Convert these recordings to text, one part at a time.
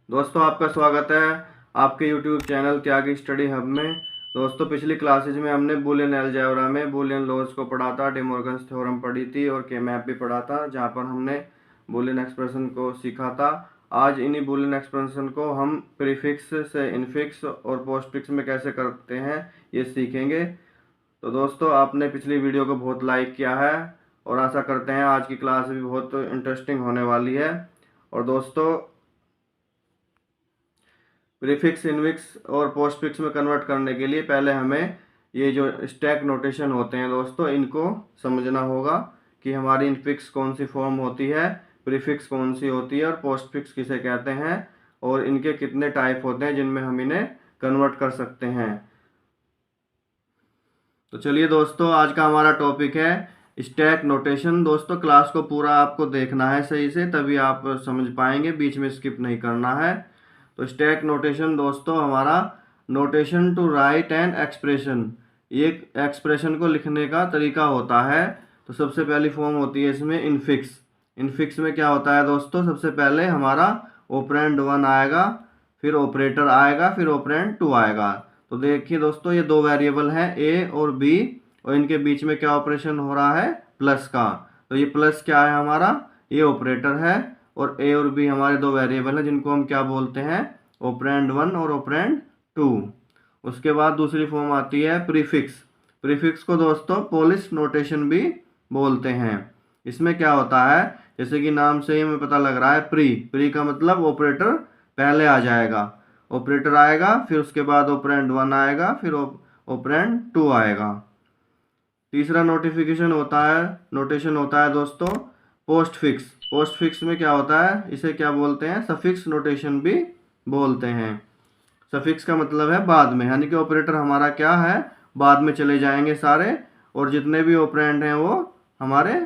दोस्तों आपका स्वागत है आपके YouTube चैनल त्यागी स्टडी हब में। दोस्तों पिछली क्लासेज में हमने बूलियन अलजेब्रा में बूलियन लॉज को पढ़ा था, डिमॉर्गन्स थ्योरम पढ़ी थी और के मैप भी पढ़ा था, जहां पर हमने बूलियन एक्सप्रेशन को सीखा था। आज इन्हीं बूलियन एक्सप्रेशन को हम प्रीफिक्स से इनफिक्स और पोस्टफिक्स में कैसे करते हैं ये सीखेंगे। तो दोस्तों आपने पिछली वीडियो को बहुत लाइक किया है और आशा करते हैं आज की क्लास भी बहुत इंटरेस्टिंग होने वाली है। और दोस्तों प्रीफिक्स इनफिक्स और पोस्टफिक्स में कन्वर्ट करने के लिए पहले हमें ये जो स्टैक नोटेशन होते हैं दोस्तों, इनको समझना होगा कि हमारी इनफिक्स कौन सी फॉर्म होती है, प्रीफिक्स कौन सी होती है और पोस्टफिक्स किसे कहते हैं और इनके कितने टाइप होते हैं जिनमें हम इन्हें कन्वर्ट कर सकते हैं। तो चलिए दोस्तों, आज का हमारा टॉपिक है स्टैक नोटेशन। दोस्तों क्लास को पूरा आपको देखना है सही से, तभी आप समझ पाएंगे, बीच में स्किप नहीं करना है। तो स्टैक नोटेशन दोस्तों हमारा notation to write an expression, ये एक्सप्रेशन को लिखने का तरीका होता है। तो सबसे पहली फॉर्म होती है इसमें इनफिक्स। इनफिक्स में क्या होता है दोस्तों, सबसे पहले हमारा ऑपरेंड 1 आएगा, फिर ऑपरेटर आएगा, फिर ऑपरेंड 2 आएगा। तो देखिए दोस्तों, ये दो वेरिएबल हैं ए और बी, और इनके बीच में क्या ऑपरेशन हो रहा है, प्लस का। तो ये प्लस क्या है हमारा, ये ऑपरेटर है, और ए और बी हमारे दो वेरिएबल हैं जिनको हम क्या बोलते हैं, ऑपरेंड 1 और ऑपरेंड 2। उसके बाद दूसरी फॉर्म आती है प्रीफिक्स। प्रीफिक्स को दोस्तों पोलिश नोटेशन भी बोलते हैं। इसमें क्या होता है, जैसे कि नाम से ही हमें पता लग रहा है, प्री प्री का मतलब ऑपरेटर पहले आ जाएगा, ऑपरेटर आएगा, फिर उसके बाद ऑपरेंड 1 आएगा, फिर ऑपरेंड 2 आएगा। तीसरा नोटेशन होता है दोस्तों पोस्टफिक्स। पोस्टफिक्स में क्या होता है, इसे क्या बोलते हैं, सफिक्स नोटेशन भी बोलते हैं। सफिक्स का मतलब है बाद में, यानी कि ऑपरेटर हमारा क्या है, बाद में चले जाएंगे सारे, और जितने भी ऑपरेंड हैं वो हमारे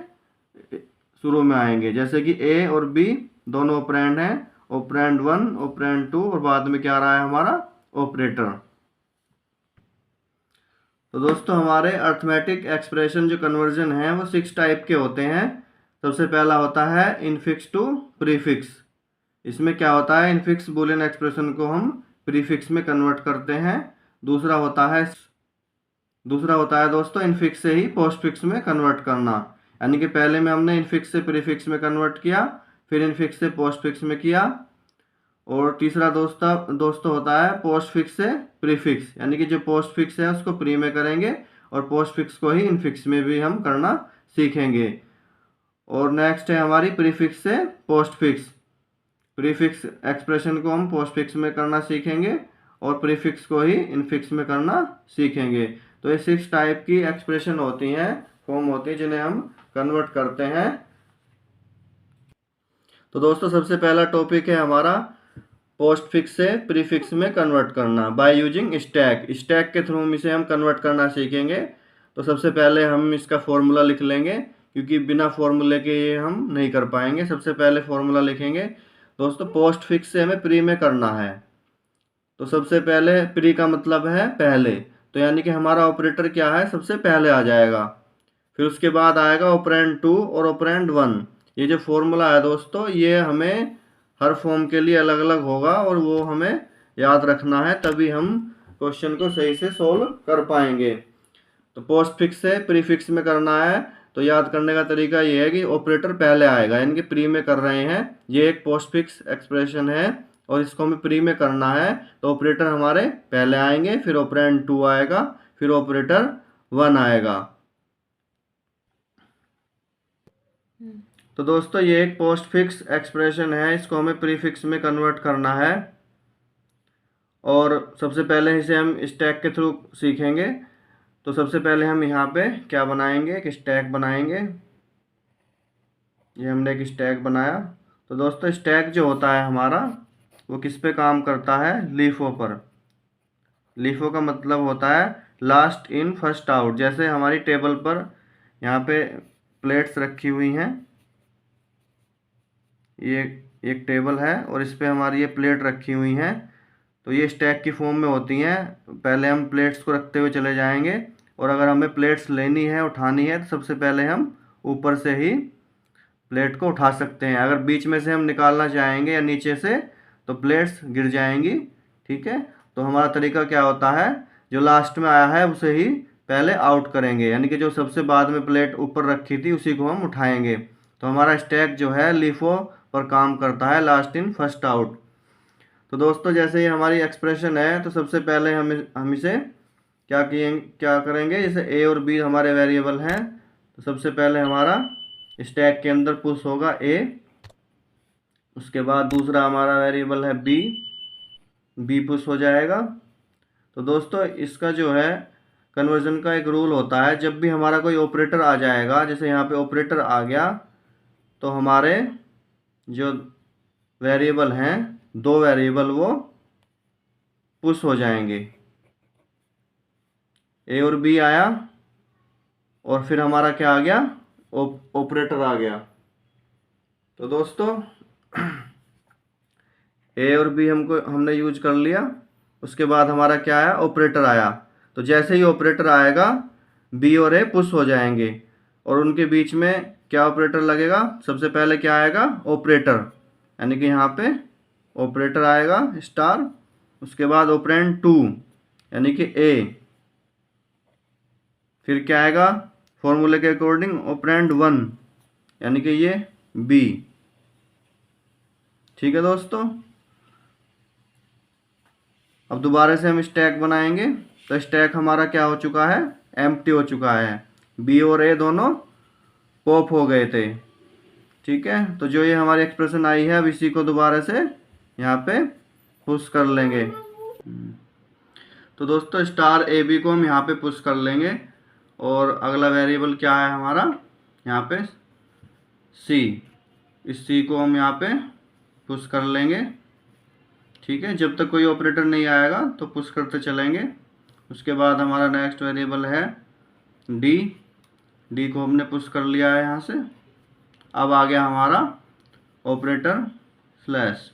शुरू में आएंगे। जैसे कि ए और बी दोनों ऑपरेंड हैं, ऑपरेंड 1, ऑपरेंड 2, और बाद में क्या आ रहा है हमारा ऑपरेटर। तो दोस्तों हमारे अर्थमेटिक एक्सप्रेशन जो कन्वर्जन है वो 6 टाइप के होते हैं। सबसे पहला होता है इनफिक्स टू प्रीफिक्स। इसमें क्या होता है, इनफिक्स बूलियन एक्सप्रेशन को हम प्रीफिक्स में कन्वर्ट करते हैं। दूसरा होता है दोस्तों इनफिक्स से ही पोस्टफिक्स में कन्वर्ट करना, यानी कि पहले में हमने इनफिक्स से प्रीफिक्स में कन्वर्ट किया, फिर इनफिक्स से पोस्टफिक्स में किया। और तीसरा दोस्तों होता है पोस्टफिक्स से प्रीफिक्स, यानी कि जो पोस्टफिक्स है उसको प्री में करेंगे और पोस्टफिक्स को ही इनफिक्स में भी हम करना सीखेंगे। और नेक्स्ट है हमारी प्रीफिक्स से पोस्टफिक्स। प्रीफिक्स एक्सप्रेशन को हम पोस्टफिक्स में करना सीखेंगे और प्रीफिक्स को ही इनफिक्स में करना सीखेंगे। तो ये 6 टाइप की एक्सप्रेशन होती हैं, फॉर्म होती है, जिन्हें हम कन्वर्ट करते हैं। तो दोस्तों सबसे पहला टॉपिक है हमारा पोस्टफिक्स से प्रीफिक्स में कन्वर्ट करना बाय यूजिंग स्टैक। स्टैक के थ्रू इसे हम कन्वर्ट करना सीखेंगे। तो सबसे पहले हम इसका फॉर्मूला लिख लेंगे, क्योंकि बिना फॉर्मूले के ये हम नहीं कर पाएंगे। सबसे पहले फॉर्मूला लिखेंगे दोस्तों, पोस्टफिक्स से हमें प्री में करना है। तो सबसे पहले प्री का मतलब है पहले, तो यानी कि हमारा ऑपरेटर क्या है, सबसे पहले आ जाएगा। फिर उसके बाद आएगा ऑपरेंड 2 और ऑपरेंड 1। ये जो फॉर्मूला है दोस्तों, ये हमें हर फॉर्म के लिए अलग अलग होगा और वो हमें याद रखना है, तभी हम क्वेश्चन को सही से सोल्व कर पाएंगे। तो पोस्टफिक्स से प्रीफिक्स में करना है, तो याद करने का तरीका ये है कि ऑपरेटर पहले आएगा, यानी कि प्री में कर रहे हैं। ये एक पोस्टफिक्स एक्सप्रेशन है और इसको हमें प्री में करना है, तो ऑपरेटर हमारे पहले आएंगे, फिर ऑपरेंड 2 आएगा, फिर ऑपरेटर 1 आएगा। तो दोस्तों ये एक पोस्टफिक्स एक्सप्रेशन है, इसको हमें प्रीफिक्स में कन्वर्ट करना है। और सबसे पहले इसे हम स्टैक के थ्रू सीखेंगे। तो सबसे पहले हम यहाँ पे क्या बनाएंगे, एक स्टैक बनाएंगे। ये हमने एक स्टैक बनाया। तो दोस्तों स्टैक जो होता है हमारा, वो किस पे काम करता है, लीफो पर। लीफो का मतलब होता है लास्ट इन फर्स्ट आउट। जैसे हमारी टेबल पर यहाँ पे प्लेट्स रखी हुई हैं, ये एक टेबल है और इस पे हमारी ये प्लेट रखी हुई हैं। तो ये स्टैक की फॉर्म में होती हैं। पहले हम प्लेट्स को रखते हुए चले जाएंगे, और अगर हमें प्लेट्स लेनी है, उठानी है, तो सबसे पहले हम ऊपर से ही प्लेट को उठा सकते हैं। अगर बीच में से हम निकालना चाहेंगे या नीचे से, तो प्लेट्स गिर जाएंगी। ठीक है, तो हमारा तरीका क्या होता है, जो लास्ट में आया है उसे ही पहले आउट करेंगे, यानी कि जो सबसे बाद में प्लेट ऊपर रखी थी उसी को हम उठाएंगे। तो हमारा स्टैक जो है LIFO पर काम करता है, लास्ट इन फर्स्ट आउट। तो दोस्तों जैसे ये हमारी एक्सप्रेशन है, तो सबसे पहले हम इसे क्या करेंगे, जैसे ए और बी हमारे वेरिएबल हैं, तो सबसे पहले हमारा स्टैक के अंदर पुश होगा ए, उसके बाद दूसरा हमारा वेरिएबल है बी पुश हो जाएगा। तो दोस्तों इसका जो है कन्वर्जन का एक रूल होता है, जब भी हमारा कोई ऑपरेटर आ जाएगा, जैसे यहाँ पे ऑपरेटर आ गया, तो हमारे जो वेरिएबल हैं, दो वेरिएबल वो पुश हो जाएंगे। ए और बी आया और फिर हमारा क्या आ गया, ऑपरेटर आ गया। तो दोस्तों ए और बी हमने यूज कर लिया, उसके बाद हमारा क्या आया, ऑपरेटर आया। तो जैसे ही ऑपरेटर आएगा बी और ए पुश हो जाएंगे और उनके बीच में क्या ऑपरेटर लगेगा, सबसे पहले क्या आएगा, ऑपरेटर, यानी कि यहाँ पे ऑपरेटर आएगा स्टार, उसके बाद ऑपरेंड 2 यानी कि ए, फिर क्या आएगा फॉर्मूले के अकॉर्डिंग ऑपरेंड 1 यानी कि ये बी। ठीक है दोस्तों, अब दोबारा से हम स्टैक बनाएंगे। तो स्टैक हमारा क्या हो चुका है, एम्प्टी हो चुका है, बी और ए दोनों पॉप हो गए थे। ठीक है, तो जो ये हमारी एक्सप्रेशन आई है, अब इसी को दोबारा से यहाँ पे पुश कर लेंगे। तो दोस्तों स्टार ए बी को हम यहाँ पे पुश कर लेंगे और अगला वेरिएबल क्या है हमारा, यहाँ पे सी, इस सी को हम यहाँ पे पुश कर लेंगे। ठीक है, जब तक कोई ऑपरेटर नहीं आएगा तो पुश करते चलेंगे। उसके बाद हमारा नेक्स्ट वेरिएबल है डी को हमने पुश कर लिया है यहाँ से। अब आ गया हमारा ऑपरेटर स्लैश।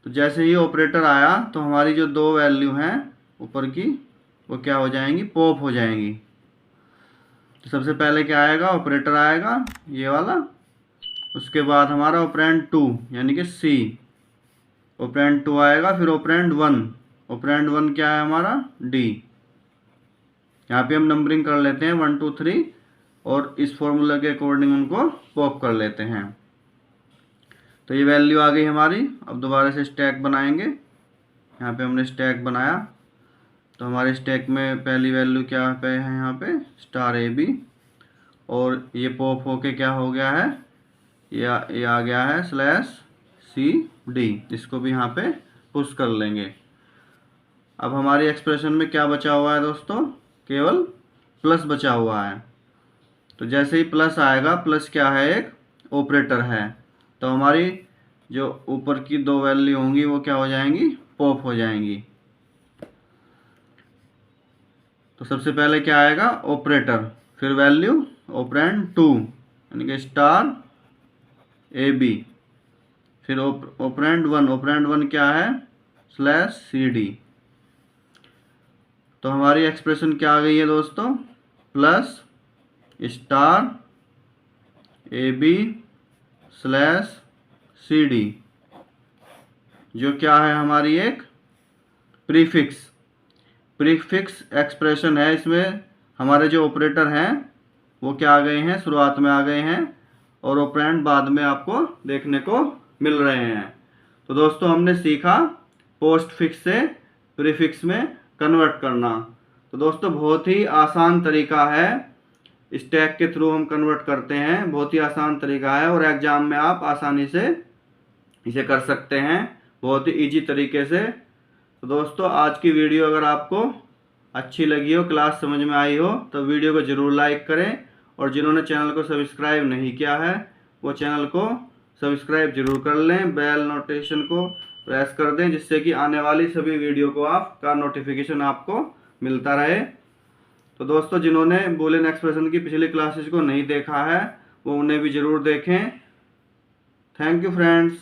तो जैसे ही ऑपरेटर आया तो हमारी जो दो वैल्यू हैं ऊपर की वो क्या हो जाएंगी, पॉप हो जाएंगी। तो सबसे पहले क्या आएगा, ऑपरेटर आएगा ये वाला, उसके बाद हमारा ऑपरेंड 2 यानी कि सी, ऑपरेंड 2 आएगा, फिर ऑपरेंड 1 क्या है हमारा, डी। यहाँ पे हम नंबरिंग कर लेते हैं 1 2 3 और इस फॉर्मूला के अकॉर्डिंग उनको पॉप कर लेते हैं। तो ये वैल्यू आ गई हमारी। अब दोबारा से स्टैक बनाएंगे। यहाँ पे हमने स्टैक बनाया, तो हमारे स्टैक में पहली वैल्यू क्या पे है, यहाँ पे स्टार ए बी, और ये पॉप होके क्या हो गया है, ये आ गया है स्लैश सी डी, इसको भी यहाँ पे पुश कर लेंगे। अब हमारी एक्सप्रेशन में क्या बचा हुआ है दोस्तों, केवल प्लस बचा हुआ है। तो जैसे ही प्लस आएगा, प्लस क्या है, एक ऑपरेटर है, तो हमारी जो ऊपर की दो वैल्यू होंगी वो क्या हो जाएंगी, पॉप हो जाएंगी। तो सबसे पहले क्या आएगा, ऑपरेटर, फिर वैल्यू ऑपरेंड 2 यानी कि स्टार ए बी, फिर ऑपरेंड 1 क्या है, स्लैश सी डी। तो हमारी एक्सप्रेशन क्या आ गई है दोस्तों, plus star A B slash C D, जो क्या है हमारी एक प्रीफिक्स एक्सप्रेशन है। इसमें हमारे जो ऑपरेटर हैं वो क्या आ गए हैं, शुरुआत में आ गए हैं, और ऑपरेंड बाद में आपको देखने को मिल रहे हैं। तो दोस्तों हमने सीखा पोस्टफिक्स से प्रीफिक्स में कन्वर्ट करना। तो दोस्तों बहुत ही आसान तरीका है, स्टैक के थ्रू हम कन्वर्ट करते हैं, बहुत ही आसान तरीका है और एग्जाम में आप आसानी से इसे कर सकते हैं, बहुत ही इजी तरीके से। तो दोस्तों आज की वीडियो अगर आपको अच्छी लगी हो, क्लास समझ में आई हो, तो वीडियो को ज़रूर लाइक करें, और जिन्होंने चैनल को सब्सक्राइब नहीं किया है वो चैनल को सब्सक्राइब जरूर कर लें, बेल नोटिफिकेशन को प्रेस कर दें, जिससे कि आने वाली सभी वीडियो को आपका नोटिफिकेशन आपको मिलता रहे। तो दोस्तों जिन्होंने बूलियन एक्सप्रेशन की पिछली क्लासेस को नहीं देखा है वो उन्हें भी ज़रूर देखें। Thank you friends.